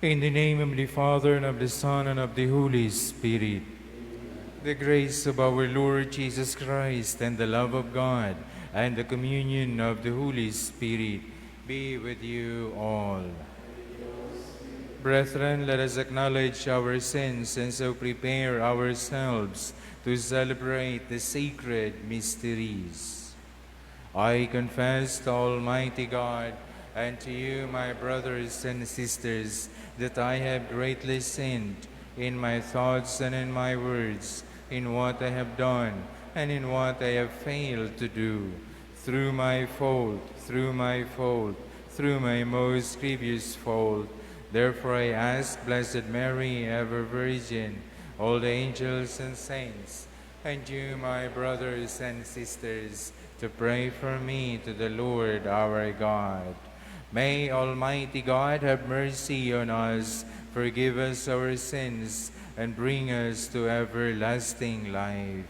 In the name of the Father, and of the Son, and of the Holy Spirit. The grace of our Lord Jesus Christ, and the love of God, and the communion of the Holy Spirit be with you all. Brethren, let us acknowledge our sins and so prepare ourselves to celebrate the sacred mysteries. I confess to Almighty God and to you, my brothers and sisters, that I have greatly sinned in my thoughts and in my words, in what I have done and in what I have failed to do, through my fault, through my most grievous fault. Therefore I ask Blessed Mary, ever Virgin, all the angels and saints, and you, my brothers and sisters, to pray for me to the Lord our God. May Almighty God have mercy on us, forgive us our sins, and bring us to everlasting life.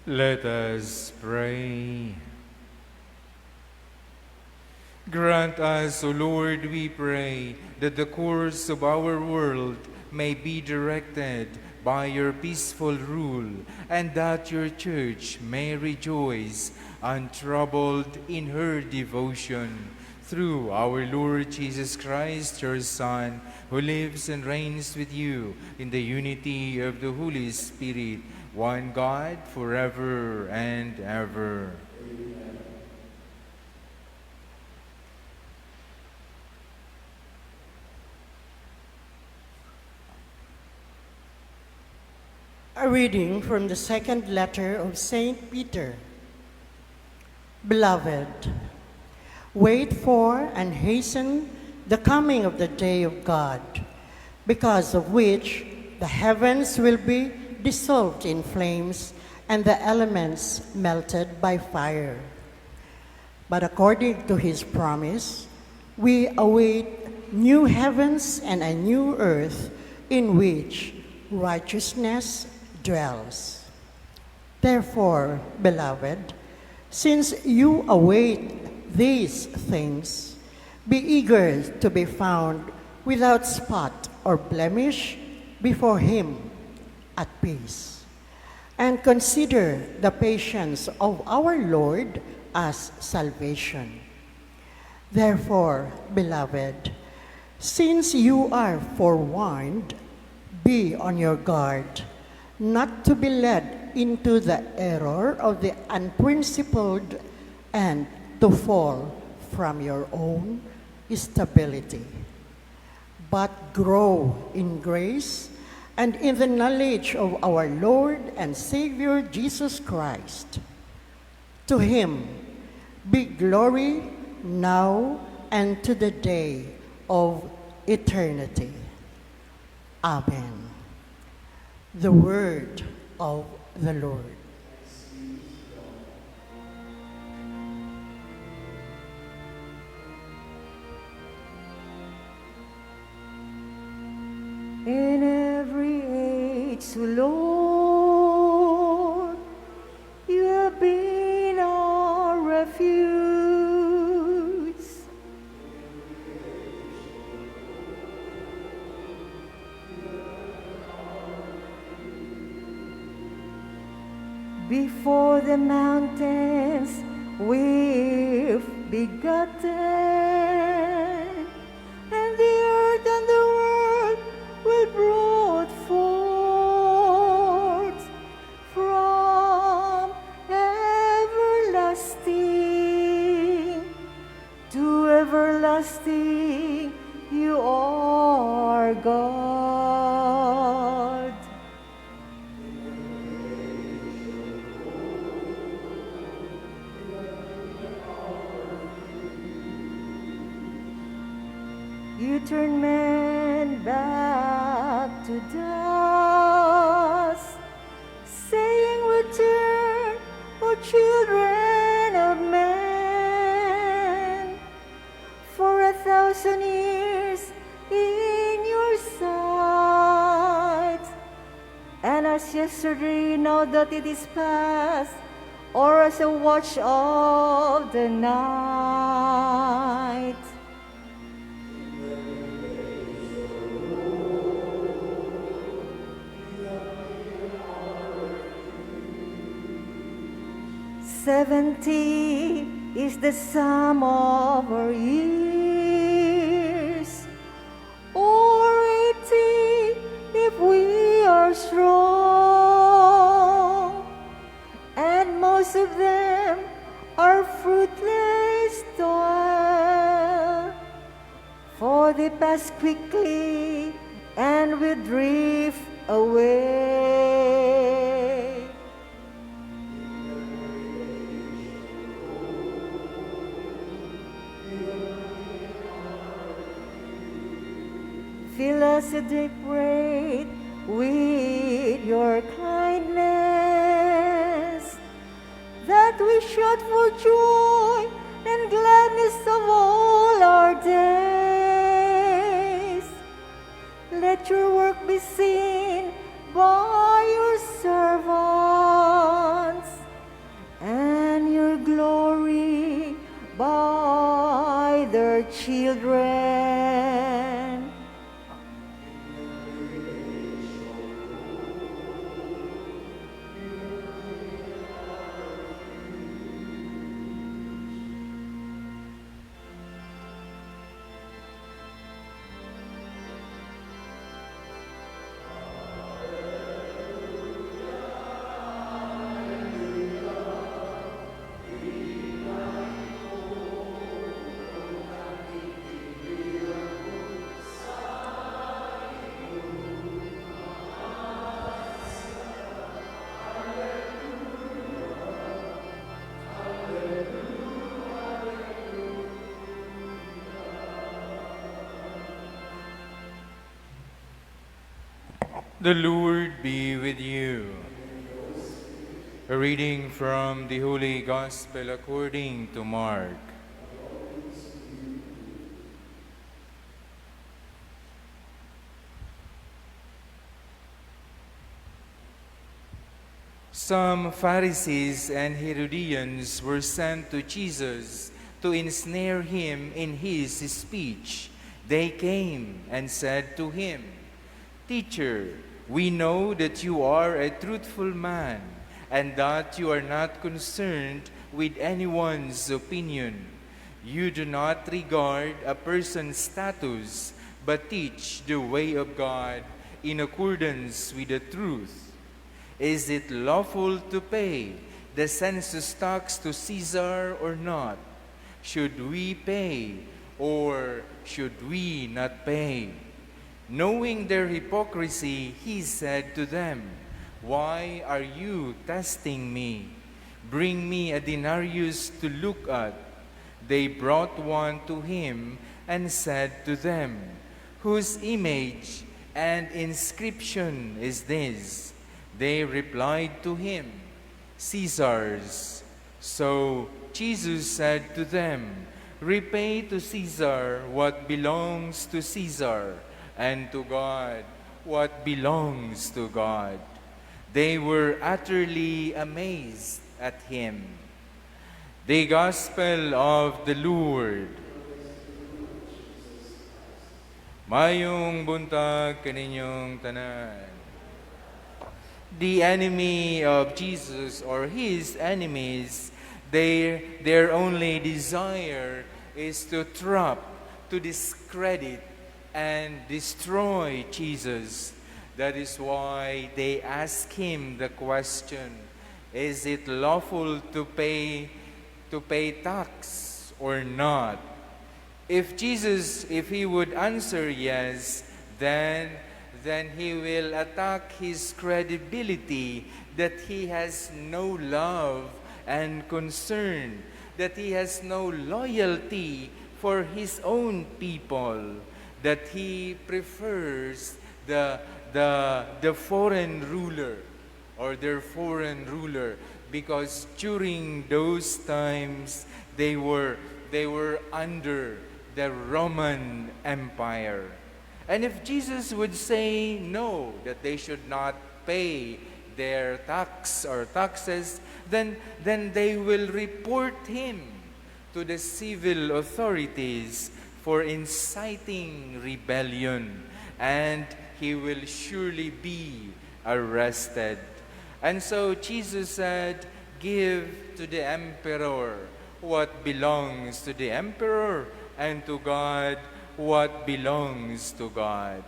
Let us pray. Grant us, O Lord, we pray, that the course of our world may be directed by your peaceful rule, and that your Church may rejoice untroubled in her devotion. Through our Lord Jesus Christ, your Son, who lives and reigns with you in the unity of the Holy Spirit, one God, forever and ever. Amen. A reading from the second letter of Saint Peter. Beloved, wait for and hasten the coming of the day of God, because of which the heavens will be dissolved in flames, and the elements melted by fire. But according to his promise, we await new heavens and a new earth in which righteousness dwells. Therefore, beloved, since you await these things, be eager to be found without spot or blemish before him, at peace, and consider the patience of our Lord as salvation. Therefore, beloved, since you are forewarned, be on your guard, not to be led into the error of the unprincipled, and to fall from your own stability, but grow in grace and in the knowledge of our Lord and Savior Jesus Christ. To him be glory now and to the day of eternity. Amen. The word of the Lord. In every age, Lord, you have been our refuge. before the mountains we've begotten, and the earth and the world will brought forth from everlasting to everlasting. You are God. You turn men back to dust, saying, return, O children of men, for 1,000 years in your sight. And as yesterday, now that it is past, or as a watch of the night. "70 is the sum of our years, or 80 if we are strong, and most of them are fruitless toil, for they pass quickly and we drift away." Fill us at the great with your kindness, that we shout for joy and gladness of all our days. Let your work be seen by your servants, and your glory by their children. The Lord be with you. A reading from the Holy Gospel according to Mark. Some Pharisees and Herodians were sent to Jesus to ensnare him in his speech. They came and said to him, "Teacher, we know that you are a truthful man and that you are not concerned with anyone's opinion. You do not regard a person's status, but teach the way of God in accordance with the truth. Is it lawful to pay the census tax to Caesar or not? Should we pay or should we not pay?" Knowing their hypocrisy, he said to them, "Why are you testing me? Bring me a denarius to look at." They brought one to him and said to them, "Whose image and inscription is this?" They replied to him, "Caesar's." So Jesus said to them, "Repay to Caesar what belongs to Caesar, and to God what belongs to God." They were utterly amazed at him. The Gospel of the Lord. Mayong buntag kaninyong tanan. the enemy of Jesus or his enemies, their only desire is to trap, to discredit, and destroy Jesus. That is why they ask him the question, is it lawful to pay tax or not? If he would answer yes, then he will attack his credibility, that he has no love and concern, that he has no loyalty for his own people, that he prefers the foreign ruler or their foreign ruler, because during those times they were under the Roman Empire. And if Jesus would say no, that they should not pay their tax or taxes, then they will report him to the civil authorities for inciting rebellion, and he will surely be arrested. And so Jesus said, give to the emperor what belongs to the emperor, and to God what belongs to God.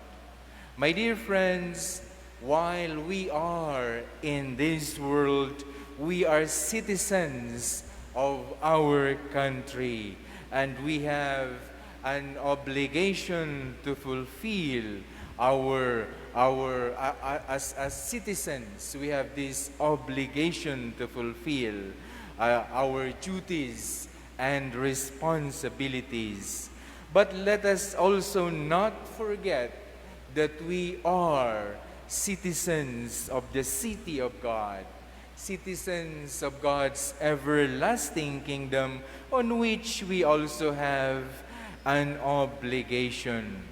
My dear friends, while we are in this world, we are citizens of our country, and we have an obligation to fulfill as citizens. We have this obligation to fulfill our duties and responsibilities. But let us also not forget that we are citizens of the city of God, citizens of God's everlasting kingdom, on which we also have an obligation.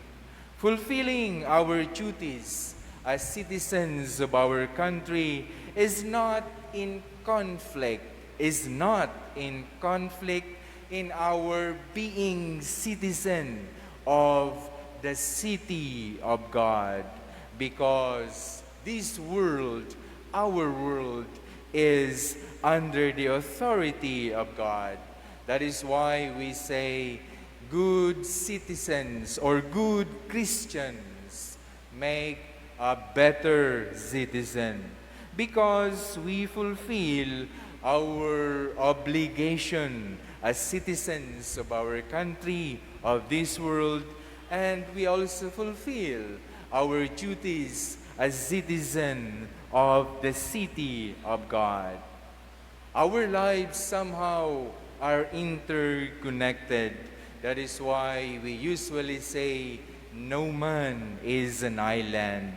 Fulfilling our duties as citizens of our country is not in conflict in our being citizen of the city of God, because this world, our world, is under the authority of God. That is why we say good citizens or good Christians make a better citizen, because we fulfill our obligation as citizens of our country, of this world, and we also fulfill our duties as citizens of the city of God. Our lives somehow are interconnected. That is why we usually say, no man is an island.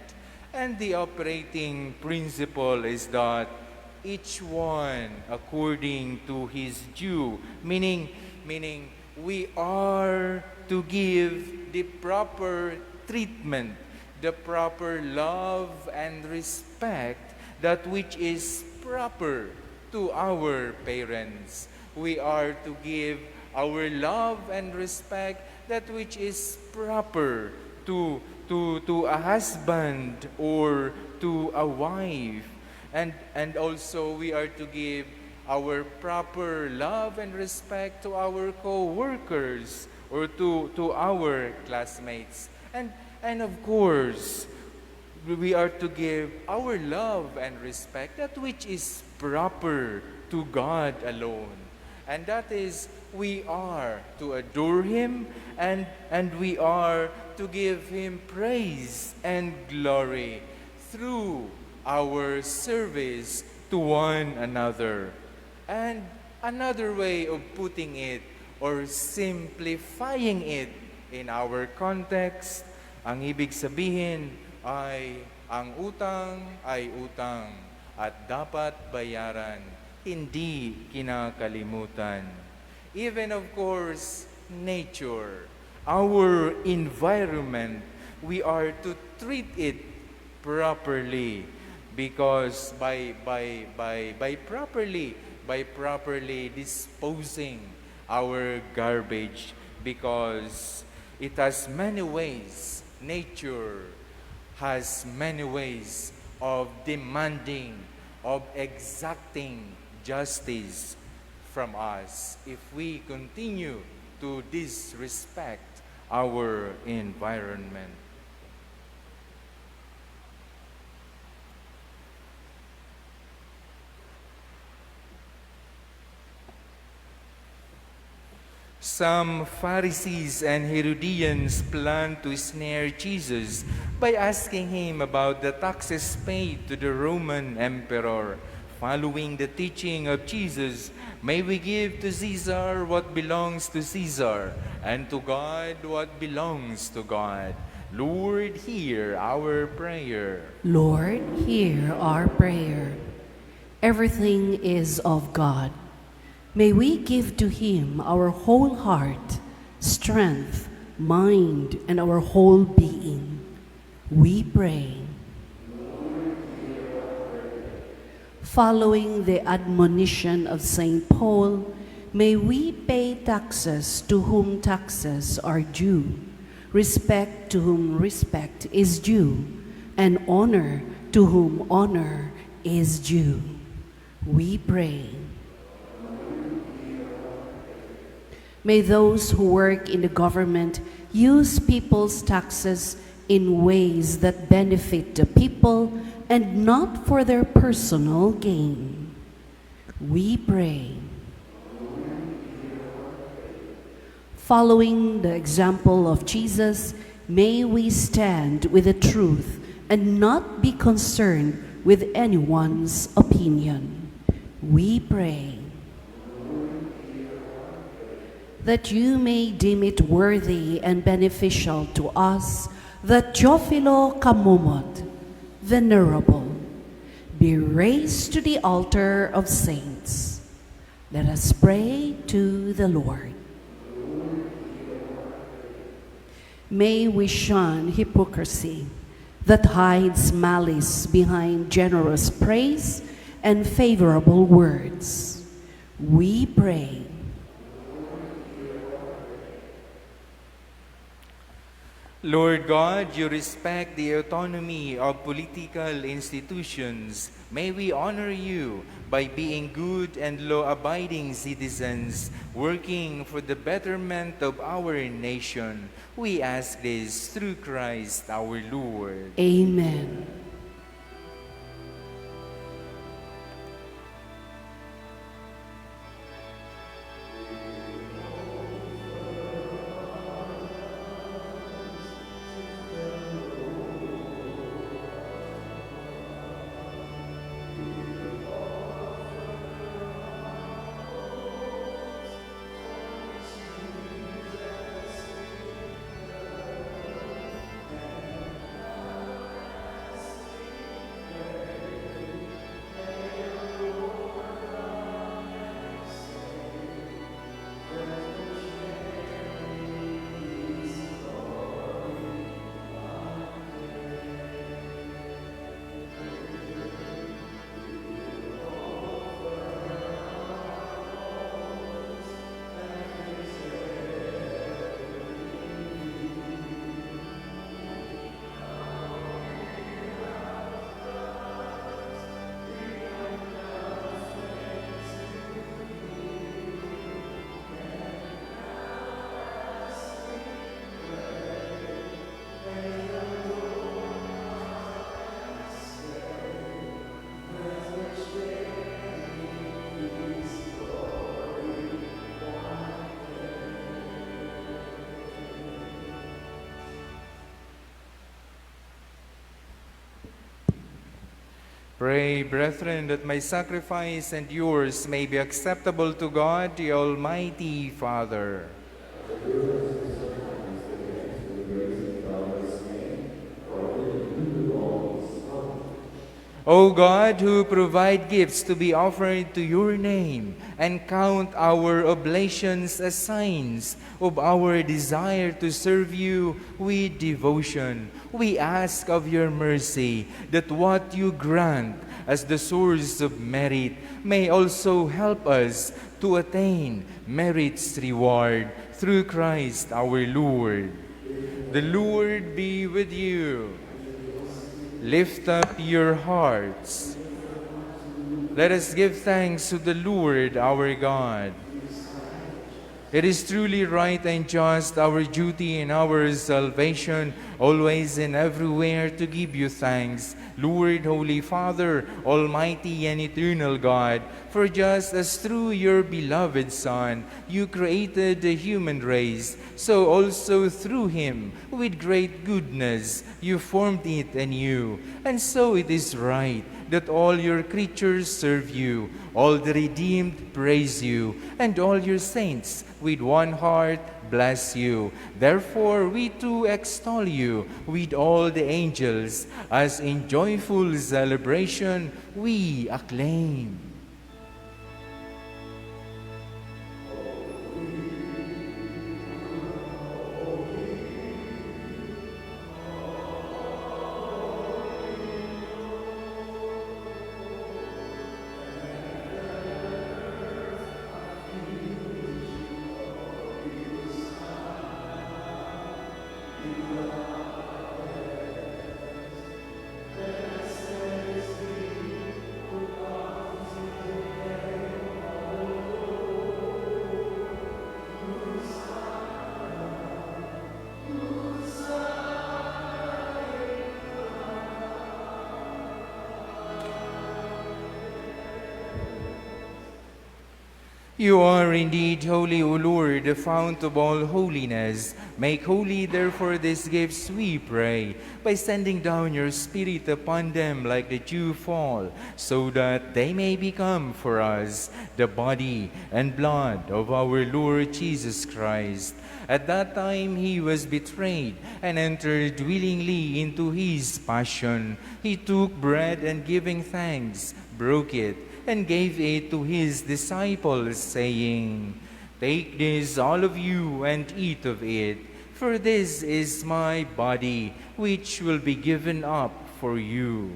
And the operating principle is that each one according to his due, meaning we are to give the proper treatment, the proper love and respect, that which is proper to our parents. We are to give our love and respect that which is proper to a husband or to a wife. And also we are to give our proper love and respect to our co-workers or to our classmates. And of course, we are to give our love and respect that which is proper to God alone. And that is, we are to adore Him, and we are to give Him praise and glory through our service to one another. And another way of putting it or simplifying it in our context, ang ibig sabihin ay ang utang ay utang at dapat bayaran, hindi kinakalimutan. Even of course, nature, our environment, we are to treat it properly, because by properly disposing our garbage, because it has many ways, nature has many ways of demanding, of exacting justice from us if we continue to disrespect our environment. Some Pharisees and Herodians planned to snare Jesus by asking him about the taxes paid to the Roman emperor. Following the teaching of Jesus, may we give to Caesar what belongs to Caesar, and to God what belongs to God. Lord, hear our prayer. Lord, hear our prayer. Everything is of God. May we give to him our whole heart, strength, mind, and our whole being. We pray. Following the admonition of St. Paul, may we pay taxes to whom taxes are due, respect to whom respect is due, and honor to whom honor is due. We pray. May those who work in the government use people's taxes in ways that benefit the people and not for their personal gain. We pray. Following the example of Jesus, may we stand with the truth and not be concerned with anyone's opinion. We pray. That you may deem it worthy and beneficial to us that Teofilo Kamumot, Venerable, be raised to the altar of saints. Let us pray to the Lord. May we shun hypocrisy that hides malice behind generous praise and favorable words. We pray. Lord God, you respect the autonomy of political institutions. May we honor you by being good and law-abiding citizens, working for the betterment of our nation. We ask this through Christ our Lord. Amen. Pray, brethren, that my sacrifice and yours may be acceptable to God, the Almighty Father. O God, who provide gifts to be offered to your name and count our oblations as signs of our desire to serve you with devotion, we ask of your mercy that what you grant as the source of merit may also help us to attain merit's reward through Christ our Lord. The Lord be with you. Lift up your hearts. Let us give thanks to the Lord our God. It is truly right and just, our duty and our salvation, always and everywhere to give you thanks, Lord, Holy Father, Almighty and Eternal God, for just as through your beloved Son you created the human race, so also through him, with great goodness, you formed it anew. And so it is right that all your creatures serve you, all the redeemed praise you, and all your saints with one heart bless you. Therefore we too extol you with all the angels, as in joyful celebration we acclaim. You are indeed holy, O Lord, the fount of all holiness. Make holy, therefore, these gifts, we pray, by sending down your Spirit upon them like the dew fall, so that they may become for us the body and blood of our Lord Jesus Christ. At that time he was betrayed and entered willingly into his passion. He took bread and giving thanks, broke it, and gave it to his disciples, saying, "Take this, all of you, and eat of it, for this is my body, which will be given up for you."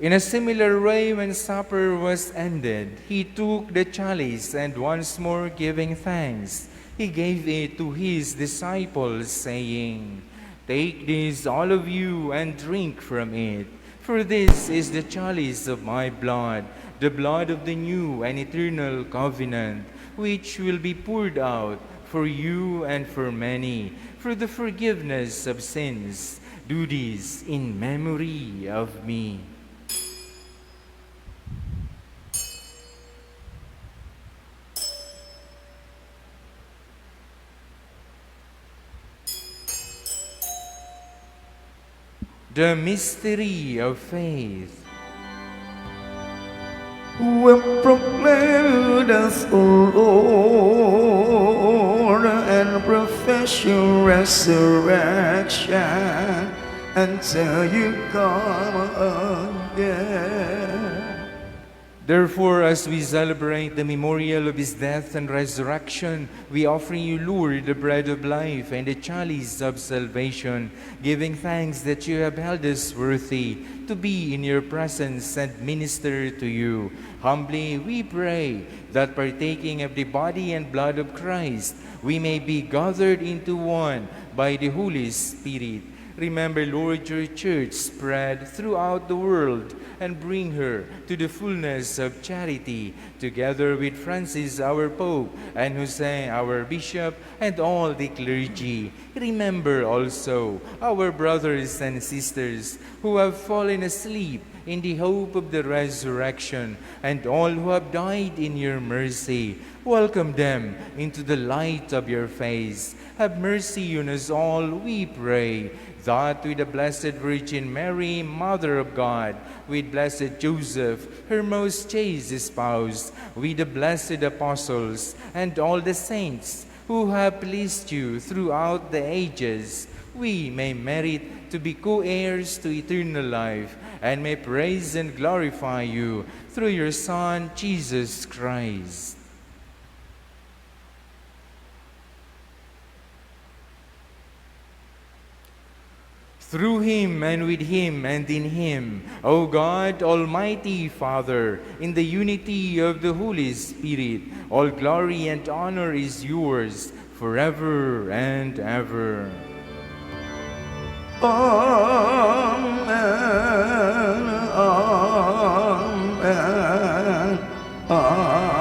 In a similar way, when supper was ended, he took the chalice, and once more giving thanks, he gave it to his disciples, saying, "Take this, all of you, and drink from it, for this is the chalice of my blood, the blood of the new and eternal covenant, which will be poured out for you and for many, for the forgiveness of sins. Do this in memory of me." The mystery of faith. We proclaim this, O Lord, and profess your resurrection until you come again. Therefore, as we celebrate the memorial of his death and resurrection, we offer you, Lord, the bread of life and the chalice of salvation, giving thanks that you have held us worthy to be in your presence and minister to you. Humbly we pray that, partaking of the body and blood of Christ, we may be gathered into one by the Holy Spirit. Remember, Lord, your church spread throughout the world, and bring her to the fullness of charity, together with Francis, our Pope, and Jose, our Bishop, and all the clergy. Remember also our brothers and sisters who have fallen asleep in the hope of the resurrection, and all who have died in your mercy. Welcome them into the light of your face. Have mercy on us all, we pray, that with the Blessed Virgin Mary, Mother of God, with Blessed Joseph, her most chaste spouse, with the blessed apostles, and all the saints who have pleased you throughout the ages, we may merit to be co-heirs to eternal life, and may praise and glorify you through your Son, Jesus Christ. through him and with him and in him, O God, Almighty Father, in the unity of the Holy Spirit, all glory and honor is yours forever and ever. Amen. Amen. Amen.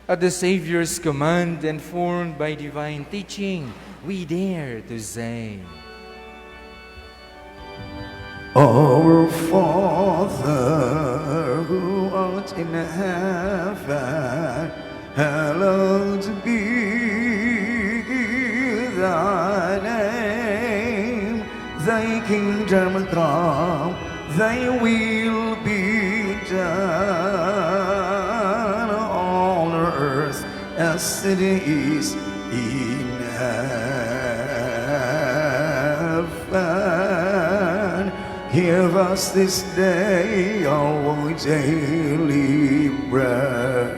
At the Savior's command and formed by divine teaching, we dare to say, Our Father, who art in heaven, hallowed be thy name. Thy kingdom come, thy will be done on earth as it is in heaven. Give us this day our daily bread,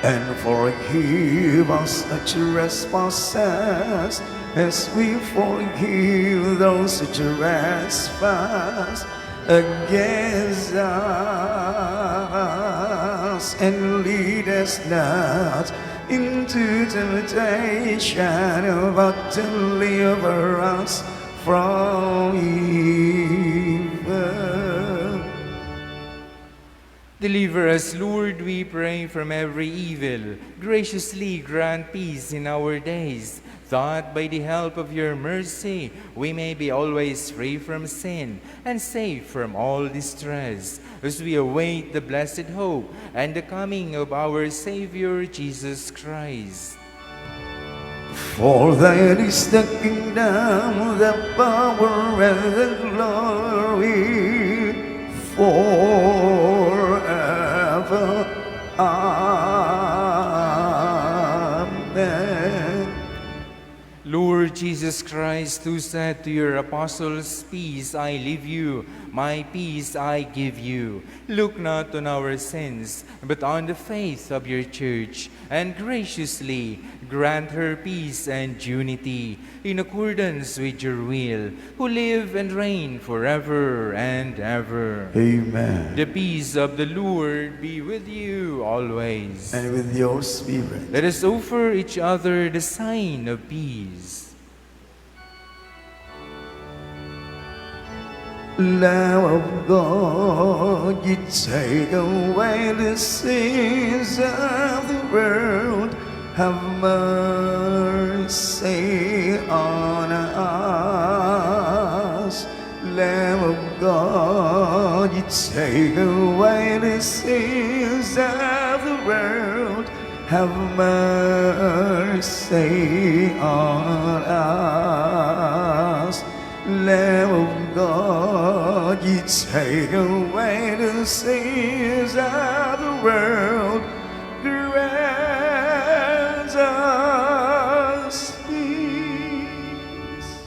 and forgive us our trespasses, as we forgive those who trespass against us. And lead us not into temptation, but deliver us from evil. Deliver us, Lord, we pray, from every evil. Graciously grant peace in our days, that by the help of your mercy we may be always free from sin and safe from all distress, as we await the blessed hope and the coming of our Savior Jesus Christ. For thine is the kingdom, the power, and the glory forever. Amen. Lord Jesus Christ, who said to your apostles, "Peace I leave you, my peace I give you," look not on our sins, but on the faith of your church, and graciously grant her peace and unity, in accordance with your will, who live and reign forever and ever. Amen. The peace of the Lord be with you always. And with your spirit. Let us offer each other the sign of peace. Lamb of God, you take away the sins of the world. Have mercy on us. Lamb of God, you take away the sins of the world. Have mercy on us. Lamb of God, you take away the sins of the world. Grant us peace.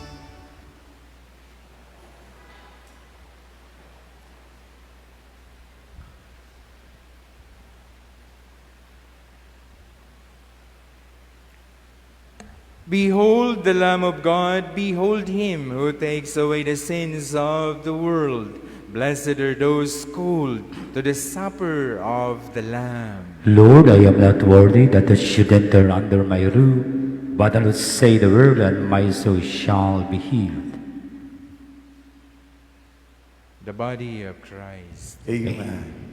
Behold the Lamb of God, behold him who takes away the sins of the world. Blessed are those called to the supper of the Lamb. Lord, I am not worthy that you should enter under my roof, but I will say the word, and my soul shall be healed. The body of Christ. Amen.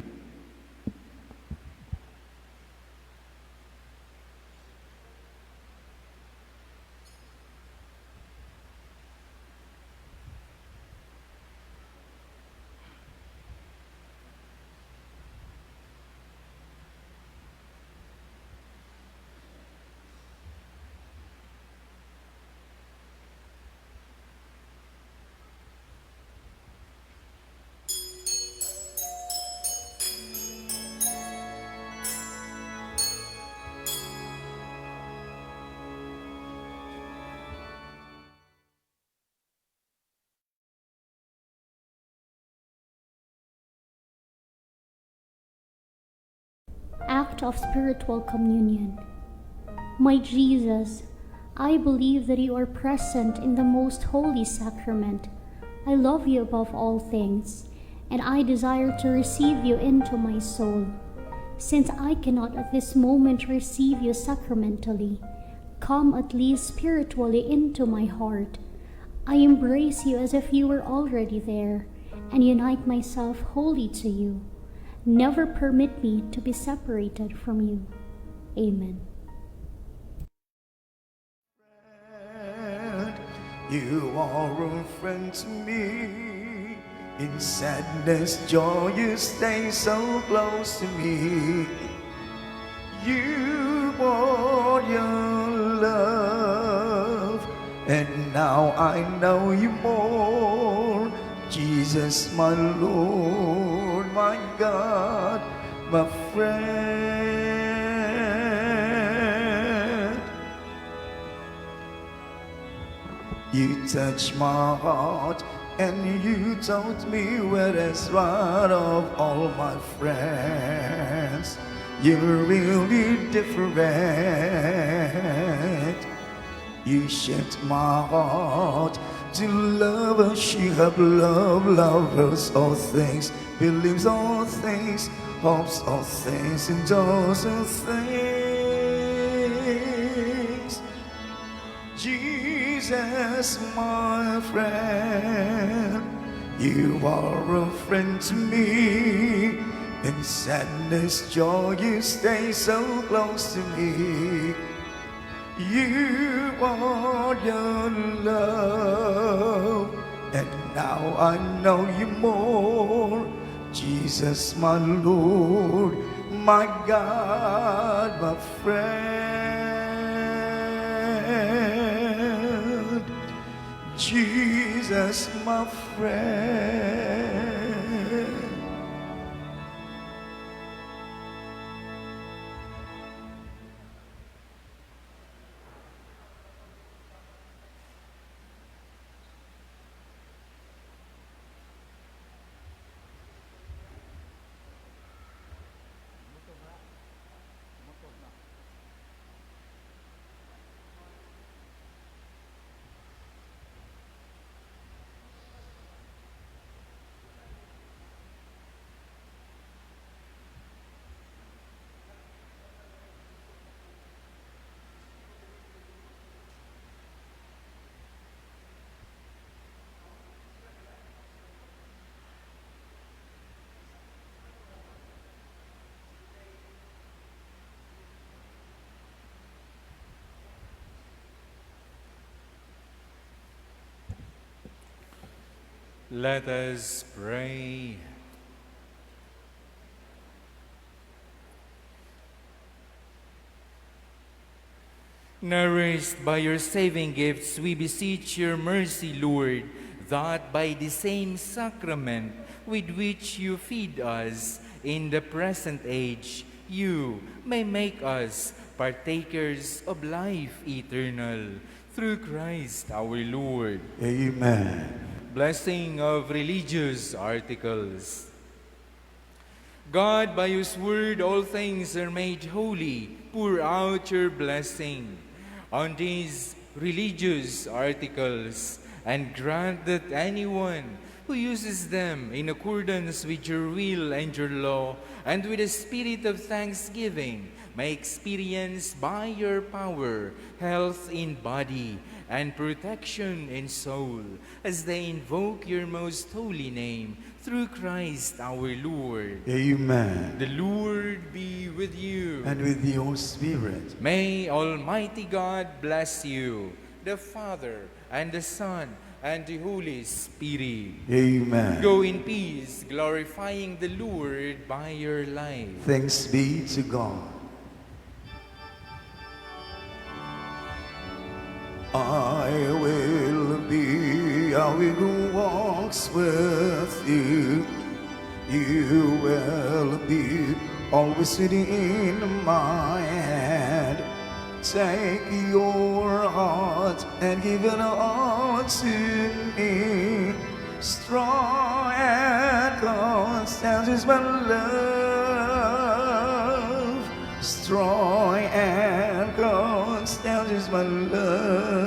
Act of spiritual communion. My Jesus, I believe that you are present in the most holy sacrament. I love you above all things, and I desire to receive you into my soul. Since I cannot at this moment receive you sacramentally, come at least spiritually into my heart. I embrace you as if you were already there, and unite myself wholly to you. Never permit me to be separated from you. Amen. You are a friend to me. In sadness, joy, you stay so close to me. You brought your love, and now I know you more. Jesus, my Lord, my God, my friend. You touched my heart and you taught me where is right of all my friends. You're really different. You shaped my heart to love as she have loved, lovers all things, believes all things, hopes all things, endures all things. Jesus, my friend, you are a friend to me. In sadness, joy, you stay so close to me. You are your love, and now I know you more. Jesus, my Lord, my God, my friend. Jesus, my friend. Let us pray. Nourished by your saving gifts, we beseech your mercy, Lord, that by the same sacrament with which you feed us in the present age, you may make us partakers of life eternal. Through Christ our Lord. Amen. Blessing of religious articles. God, by whose word all things are made holy, pour out your blessing on these religious articles and grant that anyone who uses them in accordance with your will and your law and with a spirit of thanksgiving may experience by your power health in body and protection in soul, as they invoke your most holy name, through Christ our Lord. Amen. The Lord be with you. And with your spirit. May Almighty God bless you, the Father, and the Son, and the Holy Spirit. Amen. Go in peace, glorifying the Lord by your life. Thanks be to God. I will be a who walks with you. You will be always sitting in my hand. Take your heart and give it all to me. Strong and constant is my love. Strong and constant one stands is my love.